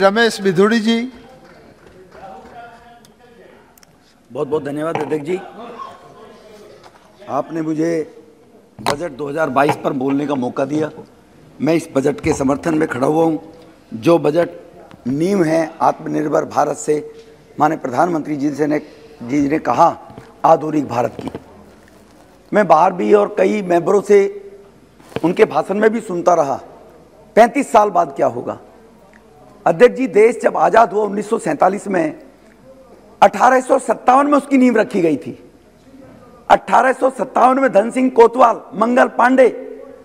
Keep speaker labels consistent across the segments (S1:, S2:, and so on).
S1: रमेश बिधूड़ी जी।
S2: बहुत बहुत धन्यवाद अध्यक्ष जी। आपने मुझे बजट 2022 पर बोलने का मौका दिया। मैं इस बजट के समर्थन में खड़ा हुआ हूँ। जो बजट नींव है आत्मनिर्भर भारत से माननीय प्रधानमंत्री जी ने कहा आधुनिक भारत की, मैं बाहर भी और कई मेंबरों से उनके भाषण में भी सुनता रहा 35 साल बाद क्या होगा। अध्यक्ष जी, देश जब आज़ाद हुआ 1947 में, 1857 में उसकी नींव रखी गई थी। 1857 में धन सिंह कोतवाल, मंगल पांडे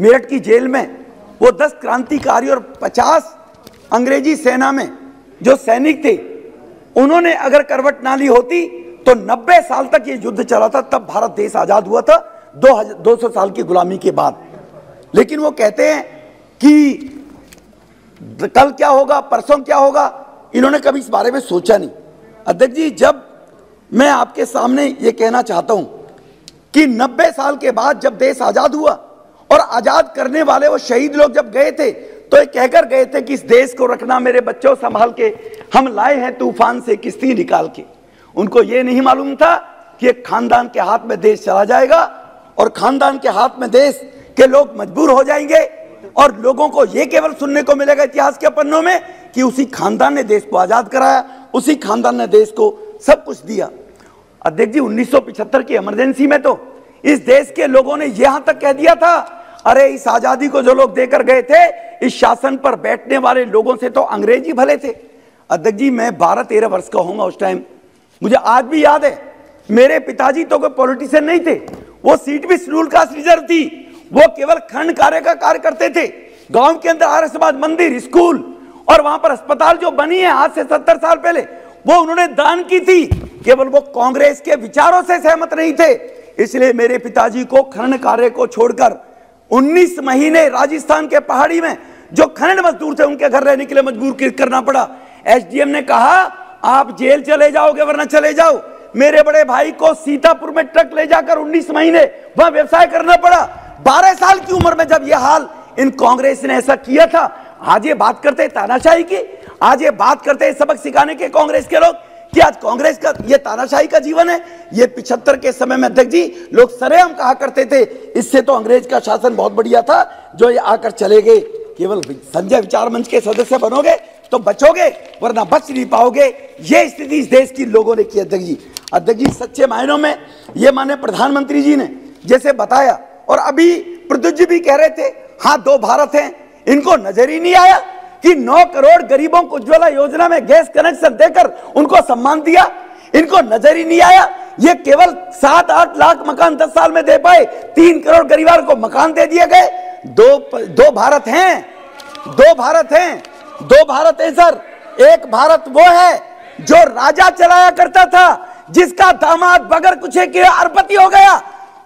S2: मेरठ की जेल में, वो 10 क्रांतिकारी और 50 अंग्रेजी सेना में जो सैनिक थे, उन्होंने अगर करवट ना ली होती तो 90 साल तक ये युद्ध चला था। तब भारत देश आजाद हुआ था 200 साल की गुलामी के बाद। लेकिन वो कहते हैं कि कल क्या होगा, परसों क्या होगा, इन्होंने कभी इस बारे में सोचा नहीं। अध्यक्ष जी, जब मैं आपके सामने ये कहना चाहता हूं कि 90 साल के बाद जब देश आजाद हुआ और आजाद करने वाले वो शहीद लोग जब गए थे तो ये कहकर गए थे कि इस देश को रखना मेरे बच्चों संभाल के, हम लाए हैं तूफान से किश्ती निकाल के। उनको ये नहीं मालूम था कि एक खानदान के हाथ में देश चला जाएगा और खानदान के हाथ में देश के लोग मजबूर हो जाएंगे और लोगों को ये केवल सुनने को मिलेगा इतिहास के पन्नों में कि उसी खानदान ने देश को आजाद कराया, उसी खानदान ने देश को सब कुछ दिया। अध्यक्ष जी, 1975 की इमरजेंसी में तो इस देश के लोगों ने यहां तक कह दिया था, अरे इस आजादी को जो लोग देकर गए थे, इस शासन पर बैठने वाले लोगों से तो अंग्रेजी भले थे। अध्यक्ष जी, मैं 12-13 वर्ष का होऊंगा उस टाइम। मुझे आज भी याद है, मेरे पिताजी तो कोई पॉलिटिशियन नहीं थे, वो सीट भी शेड्यूल कास्ट रिजर्व थी, वो केवल खंड कार्य का कार्य करते थे। गांव के अंदर आर्य समाज मंदिर, स्कूल और वहां पर अस्पताल जो बनी है आज से 70 साल पहले, वो उन्होंने दान की थी। केवल वो कांग्रेस के विचारों से सहमत नहीं थे, इसलिए मेरे पिताजी को खनन कार्य को छोड़कर 19 महीने राजस्थान के पहाड़ी में जो खनन मजदूर थे उनके घर रहने के लिए मजबूर करना पड़ा। एसडीएम ने कहा आप जेल चले जाओगे वरना चले जाओ। मेरे बड़े भाई को सीतापुर में ट्रक ले जाकर 19 महीने वहां व्यवसाय करना पड़ा। 12 साल की उम्र में जब यह हाल इन कांग्रेस ने ऐसा किया था। आज ये बात करते हैं तानाशाही की, आज ये बात करते हैं सबक सिखाने के कांग्रेस के लोग कि आज कांग्रेस का ये तानाशाही का जीवन है। ये 75 के समय में अध्यक्ष जी लोग सरेआम कहा करते थे इससे तो अंग्रेज का शासन बहुत बढ़िया था, जो ये आकर चले गए। केवल संजय विचार मंच के सदस्य बनोगे तो बचोगे वरना बच नहीं पाओगे। ये स्थिति इस देश की लोगों ने की। अध्यक्ष जी, सच्चे मायनों में ये माने प्रधानमंत्री जी ने जैसे बताया और अभी प्रद्युत जी भी कह रहे थे, हाँ 2 भारत हैं। इनको नजर ही नहीं आया कि 9 करोड़ गरीबों को उज्ज्वला योजना में गैस कनेक्शन देकर उनको सम्मान दिया। इनको नजर ही नहीं आया ये केवल 7-8 लाख मकान 10 साल में दे पाए, 3 करोड़ गरीबार को मकान दे दिए गए। दो भारत हैं, 2 भारत हैं, 2 भारत हैं सर। एक भारत वो है जो राजा चलाया करता था, जिसका दामाद बगैर कुछ के अरबपति हो गया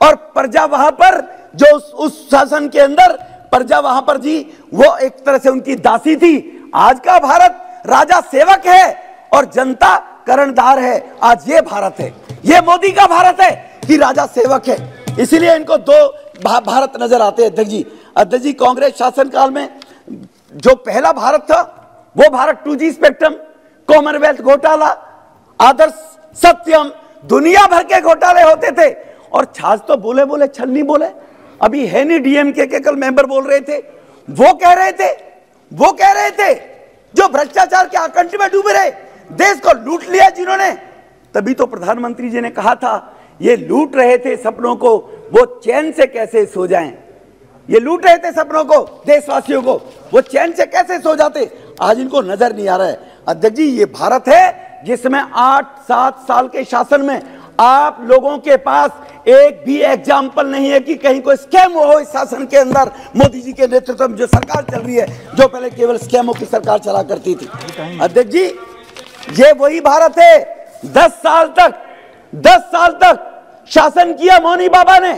S2: और प्रजा वहां पर जो उस शासन के अंदर प्रजा वहां पर जी वो एक तरह से उनकी दासी थी। आज का भारत राजा सेवक है और जनता कर्णधार है। आज ये भारत है, ये मोदी का भारत है कि राजा सेवक है। इसीलिए इनको 2 भारत नजर आते हैं। अध्यक्ष जी, कांग्रेस शासनकाल में जो पहला भारत था वो भारत 2G स्पेक्ट्रम, कॉमनवेल्थ घोटाला, आदर्श सत्यम, दुनिया भर के घोटाले होते थे और छाछ तो बोले बोले छल नहीं बोले। अभी है नहीं डीएमके के कल मेंबर बोल रहे थे, वो कह रहे थे जो भ्रष्टाचार के आकंठ में डूबे रहे, देश को लूट लिया जिन्होंने। तभी तो प्रधानमंत्री जी ने कहा था ये लूट रहे थे सपनों को, वो चैन से कैसे सो जाएं। ये लूट रहे थे सपनों को, देशवासियों को, वो चैन से कैसे सो जाते। आज इनको नजर नहीं आ रहा है। अध्यक्ष जी, ये भारत है जिसमें 8-7 साल के शासन में आप लोगों के पास एक भी एग्जाम्पल नहीं है कि कहीं कोई स्कैम हो इस शासन के अंदर। मोदी जी के नेतृत्व में जो सरकार चल रही है, जो पहले केवल स्कैमों की सरकार चला करती थी। अध्यक्ष जी, ये वही भारत है। 10 साल तक शासन किया मौनी बाबा ने।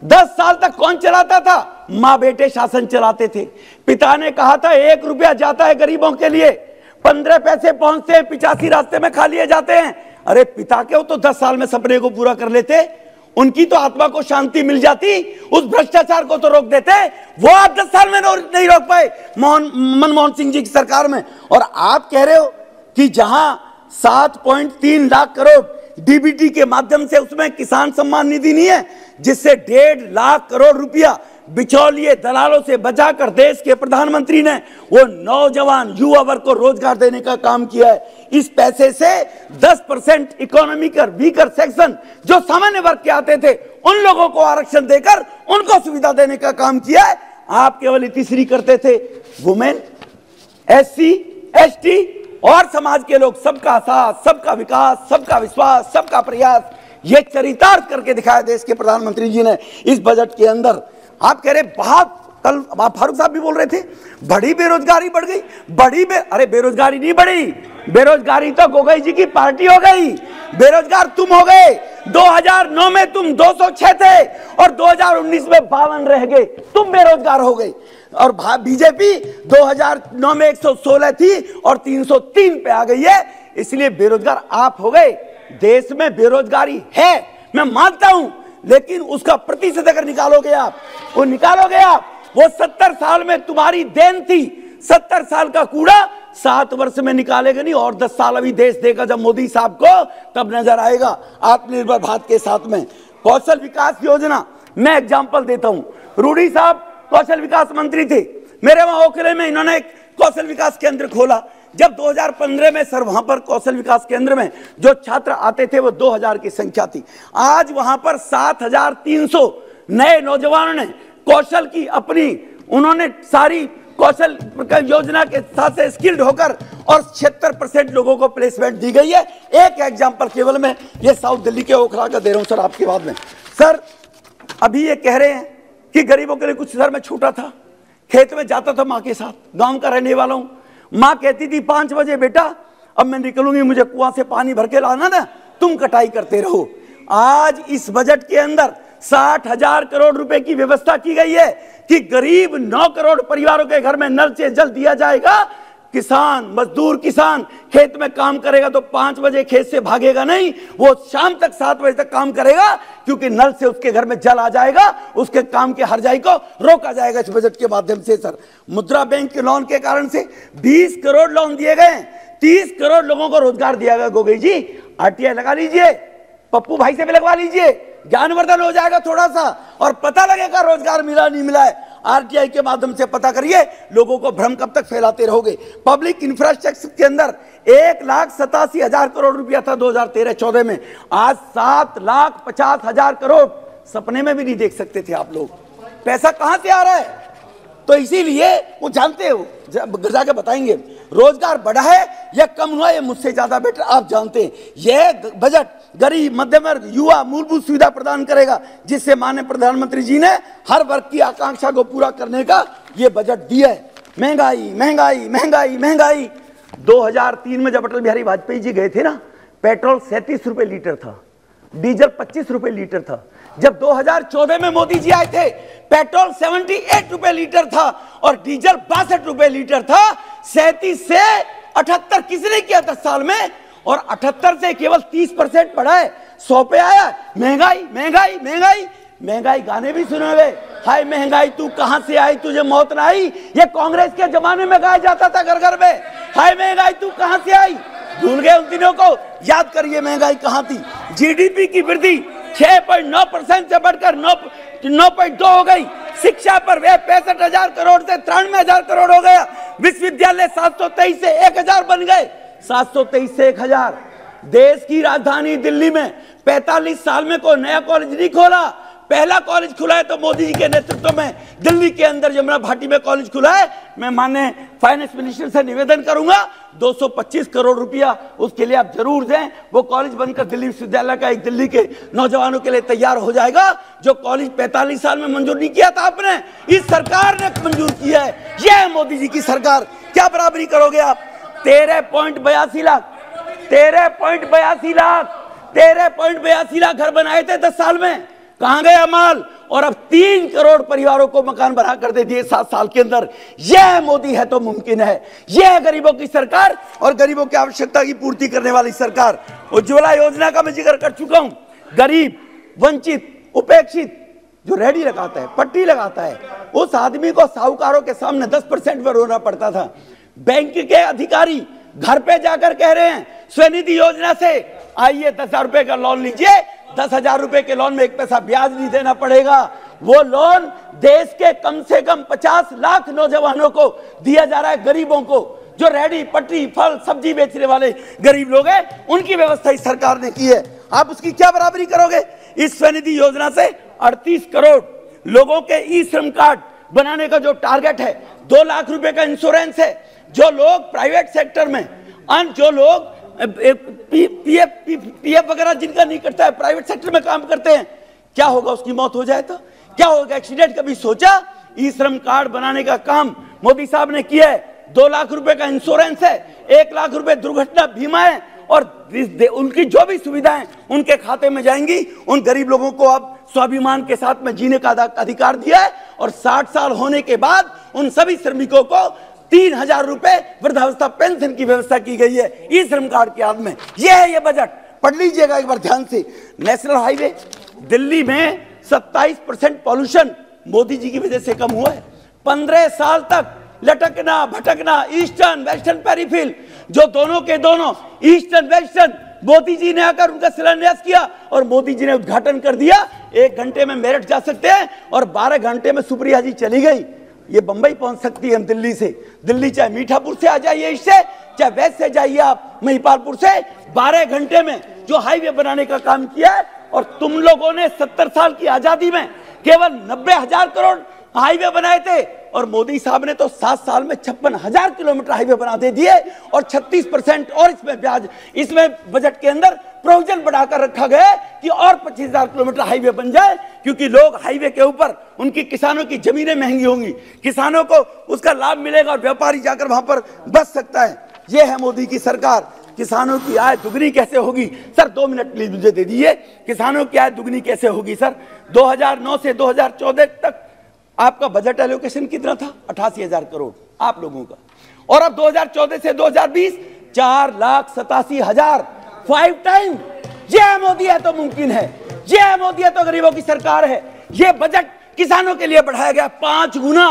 S2: 10 साल तक कौन चलाता था? माँ बेटे शासन चलाते थे। पिता ने कहा था 1 रुपया जाता है गरीबों के लिए, 15 पैसे पहुंचते हैं, 85 रास्ते में खा लिए जाते हैं। अरे पिता के वो तो 10 साल में सपने को पूरा कर लेते। उनकी तो आत्मा को शांति मिल जाती, उस भ्रष्टाचार को तो रोक देते। वो आप 10 साल में नहीं रोक पाए मनमोहन सिंह जी की सरकार में। और आप कह रहे हो कि जहां 7.3 लाख करोड़ डीबीटी के माध्यम से, उसमें किसान सम्मान निधि नहीं है, जिससे 1.5 लाख करोड़ रुपया बिचौलिए दलालों से बचाकर देश के प्रधानमंत्री ने वो नौजवान युवा वर्ग को रोजगार देने का काम किया है। इस पैसे से 10% इकोनॉमिकल वीकर सेक्शन, जो सामान्य वर्ग के आते थे, उन लोगों को आरक्षण देकर उनको सुविधा देने का काम किया है। आप केवल तीसरी करते थे। वुमेन, SC, ST और समाज के लोग, सबका साथ, सबका विकास, सबका विश्वास, सबका प्रयास, ये चरितार्थ करके दिखाया देश के प्रधानमंत्री जी ने इस बजट के अंदर। आप कह रहे बहुत, कल आप फारूक साहब भी बोल रहे थे बड़ी बेरोजगारी बढ़ गई, अरे बेरोजगारी नहीं बढ़ी, बेरोजगारी तो गोगोई जी की पार्टी हो गई। बेरोजगार तुम हो गए। 2009 में तुम 206 थे और 2019 में 52 रह गए, तुम बेरोजगार हो गए। और बीजेपी 2009 में 116 थी और 303 पे आ गई है, इसलिए बेरोजगार आप हो गए। देश में बेरोजगारी है, मैं मानता हूं, लेकिन उसका प्रतिशत अगर निकालोगे आप, वो निकालोगे आप, वो 70 साल में तुम्हारी देन थी। 70 साल का कूड़ा 7 वर्ष में निकालेगा नहीं, और 10 साल अभी देश देगा जब मोदी साहब को, तब नजर आएगा आत्मनिर्भर भारत के साथ में। कौशल विकास योजना, मैं एग्जांपल देता हूं। रूडी साहब कौशल विकास मंत्री थे, मेरे वहां ओखले में इन्होंने एक कौशल विकास केंद्र खोला। जब 2015 में सर वहां पर कौशल विकास केंद्र में जो छात्र आते थे वो 2000 की संख्या थी। आज वहां पर 7300 नए नौजवानों ने कौशल की अपनी, उन्होंने सारी कौशल योजना के साथ से स्किल्ड होकर, और 76% लोगों को प्लेसमेंट दी गई है। एक एग्जांपल केवल मैं ये साउथ दिल्ली के ओखला का दे रहा हूं सर आपके बाद में। सर अभी ये कह रहे हैं कि गरीबों के लिए कुछ सर मैं छूटा था, खेत में जाता था माँ के साथ, गांव का रहने वाला हूं। माँ कहती थी 5 बजे बेटा अब मैं निकलूंगी, मुझे कुआं से पानी भर के लाना ना, तुम कटाई करते रहो। आज इस बजट के अंदर 60,000 करोड़ रुपए की व्यवस्था की गई है कि गरीब 9 करोड़ परिवारों के घर में नल से जल दिया जाएगा। किसान, मजदूर किसान खेत में काम करेगा तो 5 बजे खेत से भागेगा नहीं, वो शाम तक 7 बजे तक काम करेगा, क्योंकि नल से उसके घर में जल आ जाएगा, उसके काम के हरजाई को रोका जाएगा इस बजट के माध्यम से। सर मुद्रा बैंक के लोन के कारण से 20 करोड़ लोन दिए गए, 30 करोड़ लोगों को रोजगार दिया गया। गोगोई जी RTI लगा लीजिए, पप्पू भाई से भी लगवा लीजिए, ज्ञानवर्धन हो जाएगा थोड़ा सा, और पता लगेगा रोजगार मिला नहीं मिला है। RTI के माध्यम से पता करिए, लोगों को भ्रम कब तक फैलाते रहोगे। पब्लिक इंफ्रास्ट्रक्चर के अंदर 1,87,000 करोड़ रुपया था 2013-14 में, आज 7,50,000 करोड़, सपने में भी नहीं देख सकते थे आप लोग। पैसा कहां से आ रहा है? तो इसीलिए वो जानते हो, जाके बताएंगे रोजगार बढ़ा है या कम हुआ, ये मुझसे ज्यादा बेटर आप जानते हैं। यह बजट गरीब, मध्यम वर्ग, युवा मूलभूत सुविधा प्रदान करेगा, जिससे माननीय प्रधानमंत्री जी ने हर वर्ग की आकांक्षा को पूरा करने का ये बजट दिया है। महंगाई महंगाई महंगाई महंगाई 2003 में जब अटल बिहारी वाजपेयी जी गए थे ना, पेट्रोल 37 रुपए लीटर था, डीजल 25 रुपए लीटर था। जब 2014 में मोदी जी आए थे, पेट्रोल 78 रुपए लीटर था और डीजल 62 रुपए लीटर था। 37 से 78 किसने किया 10 साल में, और 78 से केवल 30% बढ़ा है, 100 पे आया। महंगाई महंगाई महंगाई महंगाई, गाने भी सुने हुए, हाय महंगाई तू कहां से आई तुझे मौत ना आई, ये कांग्रेस के जमाने में गाया जाता था घर घर में। हाय महंगाई तू कहां से आई, भूल गए उन दिनों को, याद करिए महंगाई कहां थी। GDP की वृद्धि 6.9% से बढ़कर 9.2 हो गई। शिक्षा पर वह 65,000 करोड़ से 93,000 करोड़ हो गया। विश्वविद्यालय 723 से 1,000 बन गए, 723 से 1,000। देश की राजधानी दिल्ली में 45 साल में कोई नया कॉलेज नहीं खोला, पहला कॉलेज खुला है तो मोदी जी के नेतृत्व में दिल्ली के अंदर यमुना घाटी में कॉलेज खुला है। मैं माननीय फाइनेंस मिनिस्टर से निवेदन करूंगा 225 करोड़ रुपया उसके लिए आप जरूर दें। वो कॉलेज बनकर दिल्ली विश्वविद्यालय का एक दिल्ली के नौजवानों के लिए तैयार हो जाएगा। जो कॉलेज 45 साल में मंजूर नहीं किया था आपने, इस सरकार ने मंजूर किया है। यह है मोदी जी की सरकार। क्या बराबरी करोगे आप? 13.82 लाख 13.82 लाख घर बनाए थे 10 साल में, कहां गया माल? और अब 3 करोड़ परिवारों को मकान बना कर दे दिए 7 साल के अंदर। यह मोदी है तो मुमकिन है। यह है गरीबों की सरकार और गरीबों की आवश्यकता की पूर्ति करने वाली सरकार। उज्ज्वला योजना का मैं जिक्र कर चुका हूं। गरीब वंचित, उपेक्षित जो रेहड़ी लगाता है, पट्टी लगाता है, उस आदमी को साहूकारों के सामने 10% पर रोना पड़ता था। बैंक के अधिकारी घर पे जाकर कह रहे हैं स्वनिधि योजना से आइए 10,000 रुपए का लोन लीजिए, 10,000 रुपए के लोन में 1 पैसा ब्याज नहीं देना पड़ेगा। वो लोन देश के कम से कम 50 लाख नौजवानों को दिया जा रहा है, गरीबों को, जो रेहड़ी पटरी फल सब्जी बेचने वाले गरीब लोग हैं, उनकी व्यवस्था इस सरकार ने की है। आप उसकी क्या बराबरी करोगे? इस स्वनिधि योजना से 38 करोड़ लोगों के ई श्रम कार्ड बनाने का जो टारगेट है, 2 लाख रुपए का इंश्योरेंस है। जो लोग प्राइवेट सेक्टर में, जो लोग पीएफ वगैरह जिनका नहीं करता है, प्राइवेट सेक्टर में काम करते हैं, क्या होगा? उसकी मौत हो जाए तो क्या होगा? एक्सीडेंट कभी सोचा? ई श्रम कार्ड बनाने का काम मोदी साहब ने किया है। 2 लाख रुपए का इंश्योरेंस है, 1 लाख रुपए दुर्घटना बीमा है, और उनकी जो भी सुविधाएं उनके खाते में जाएंगी। उन गरीब लोगों को अब स्वाभिमान के साथ में जीने का अधिकार दिया है। और 60 साल होने के बाद उन सभी श्रमिकों को 3,000 रुपए वृद्धावस्था पेंशन की व्यवस्था की गई है ई श्रम कार्ड के आधार में। यह है ये बजट, पढ़ लीजिएगा एक बार ध्यान से। नेशनल हाईवे दिल्ली में 27% पॉल्यूशन मोदी जी की वजह से कम हुआ है। 15 साल तक लटकना भटकना, ईस्टर्न वेस्टर्न पेरीफिल, जो दोनों के दोनों ईस्टर्न वेस्टर्न, मोदी जी ने आकर उनका शिलान्यास किया और मोदी जी ने उद्घाटन कर दिया। 1 घंटे में मेरठ जा सकते हैं और 12 घंटे में सुप्रिया जी चली गई। ये बंबई पहुंच सकती है हम दिल्ली से। दिल्ली चाहे मीठापुर से आ जाइए, इससे चाहे वेस्ट से जाइए आप महिपालपुर से, 12 घंटे में जो हाईवे बनाने का काम किया है। और तुम लोगों ने 70 साल की आजादी में केवल 90,000 करोड़ हाईवे बनाए थे, और मोदी साहब ने तो 7 साल में 56,000 किलोमीटर हाईवे बना दे दिए। और 36% और इसमें ब्याज, इसमें बजट के अंदर प्रोविजन बढ़ाकर रखा गया कि और 25,000 किलोमीटर हाईवे बन जाए, क्योंकि लोग हाईवे के ऊपर, उनकी किसानों की जमीनें महंगी होंगी, किसानों को उसका लाभ मिलेगा और व्यापारी जाकर वहां पर बच सकता है। यह है मोदी की सरकार। किसानों की आय दुगनी कैसे होगी? सर 2 मिनट प्लीज मुझे दे दीजिए। किसानों की आय दुगनी कैसे होगी सर? 2009 से 2014 तक आपका बजट एलोकेशन कितना था? 88,000 करोड़ आप लोगों का। और अब 2014 से 2020 4,87,000, 5 टाइम। ये मोदी है तो मुमकिन है, ये मोदी है तो गरीबों की सरकार है। ये बजट किसानों के लिए बढ़ाया गया 5 गुना।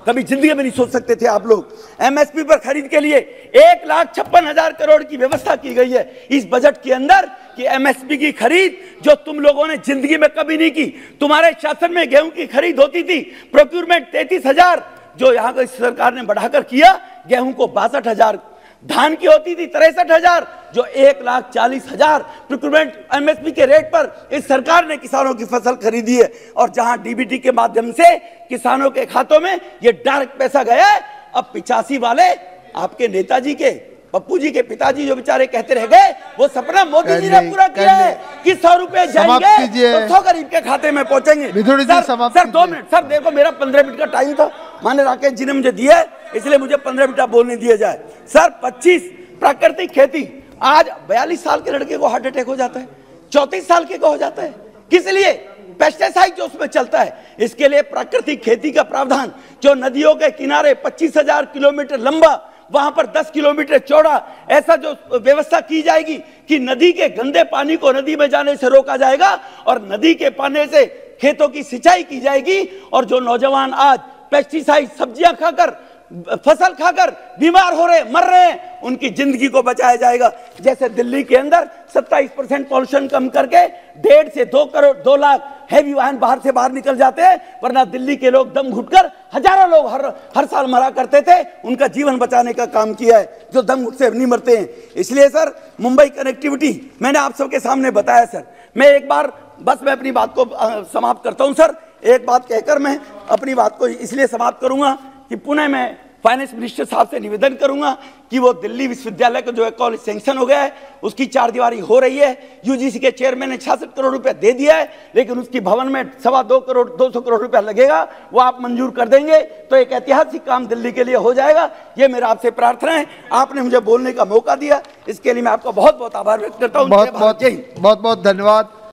S2: कभी जिंदगी में नहीं सोच सकते थे आप लोग। एमएसपी पर खरीद के लिए 1,56,000 करोड़ की व्यवस्था की गई है इस बजट के अंदर, कि एमएसपी की खरीद जो तुम लोगों ने जिंदगी में कभी नहीं की। तुम्हारे शासन में गेहूं की खरीद होती थी, प्रोक्यूरमेंट 33,000, जो यहाँ की सरकार ने बढ़ाकर किया। गेहूं को 62,000, धान की होती थी 63,000, जो 1,40,000 प्रोक्यूरमेंट एमएसपी के रेट पर इस सरकार ने किसानों की फसल खरीदी है। और जहां डीबीटी के माध्यम से किसानों के खातों में ये डायरेक्ट पैसा गया है। अब 85 वाले आपके नेताजी के, पप्पू जी के पिताजी जो बेचारे कहते रह गए, वो सपना मोदी जी ने पूरा किया है कि 100 रुपए जाएंगे तो 100 गरीब के खाते में पहुंचेंगे। सर 2 मिनट सर, देखो मेरा 15 मिनट का टाइम था, माने राकेश जी ने मुझे दिया है, इसलिए मुझे 15 मिनट बोलने दिया जाए। सर 25 प्राकृतिक खेती, आज 42 साल के लड़के को हार्ट अटैक हो जाता है, 34 साल के को हो जाता है। किस लिए? पेस्टिसाइड जो उसमें चलता है। इसके लिए प्राकृतिक खेती का प्रावधान, जो नदियों के किनारे 25,000 किलोमीटर लंबा, वहां पर 10 किलोमीटर चौड़ा ऐसा जो व्यवस्था की जाएगी कि नदी के गंदे पानी को नदी में जाने से रोका जाएगा और नदी के पानी से खेतों की सिंचाई की जाएगी। और जो नौजवान आज पेस्टिसाइड सब्जियां खाकर, फसल खाकर बीमार हो रहे, मर रहे हैं, उनकी जिंदगी को बचाया जाएगा। जैसे दिल्ली के अंदर 27% पॉल्यूशन कम करके 1.5 से 2 लाख हैवी वाहन बाहर निकल जाते हैं, वरना दिल्ली के लोग दम घुटकर हजारों लोग हर साल मरा करते थे। उनका जीवन बचाने का काम किया है, जो दम घुट से नहीं मरते हैं। इसलिए सर मुंबई कनेक्टिविटी मैंने आप सबके सामने बताया। सर मैं एक बार बस मैं अपनी बात को समाप्त करता हूं। सर एक बात कहकर मैं अपनी बात को इसलिए समाप्त करूंगा कि पुनः मैं फाइनेंस मिनिस्टर साहब से निवेदन करूंगा कि वो दिल्ली विश्वविद्यालय का जो कॉलेज सैंक्शन हो गया है, उसकी 4 दीवारी हो रही है। यूजीसी के चेयरमैन ने 66 करोड़ रुपया दे दिया है, लेकिन उसकी भवन में 2.25 करोड़ रुपया लगेगा। वो आप मंजूर कर देंगे तो एक ऐतिहासिक काम दिल्ली के लिए हो जाएगा। ये मेरा आपसे प्रार्थना है। आपने मुझे बोलने का मौका दिया, इसके लिए मैं आपका बहुत बहुत आभार व्यक्त करता हूँ।
S1: बहुत बहुत धन्यवाद।